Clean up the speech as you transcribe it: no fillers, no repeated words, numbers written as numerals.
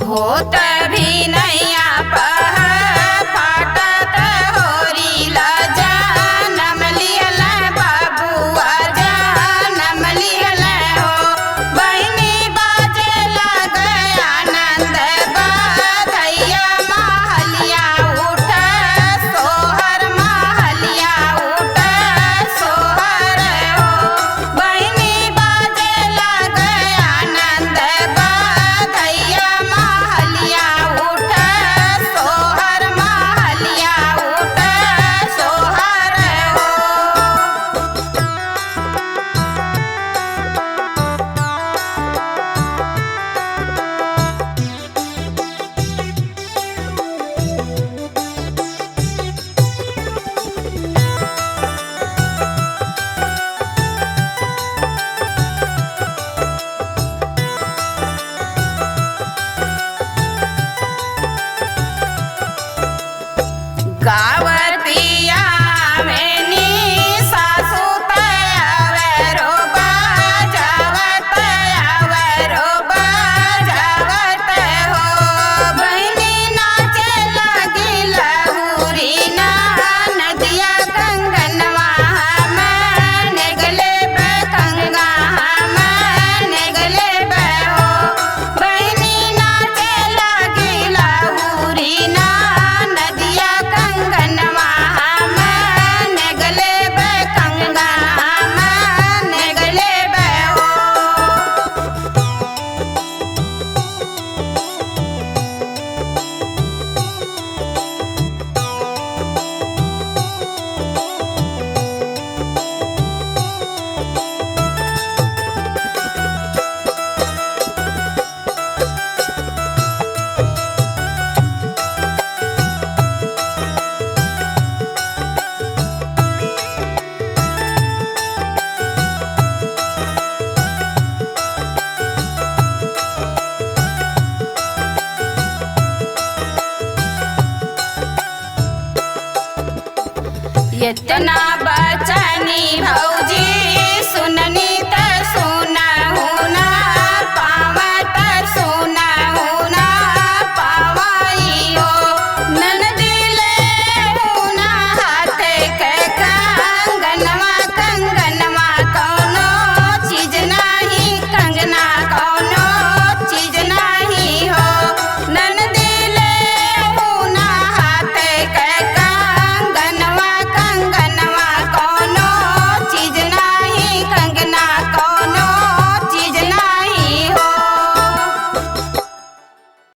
होत भी नैया पह फाटत होरी ला जानम लियल बाबुआ जानम लियल हो बहिनी बाजे लग आनंद बधैया महलिया उठ सोहर महलिया उठ सोहर हो बहिनी बाजे लग आनंद बधैया महलिया उठ सोहर महलिया उठ सोहर हो। गावतिया मैनी सासू तयावरो बाजावत आवरो बाजावत हो बहिनी नाचे लगी लहुरी ना नदिया कंगनवा हम नेगले कंगा हम नेगले हो बहिनी नाचे लगी लहुरी ना नदिया कंगनवा हम नेगले कंगा हम नेगले हो। इतना बचनी भौजी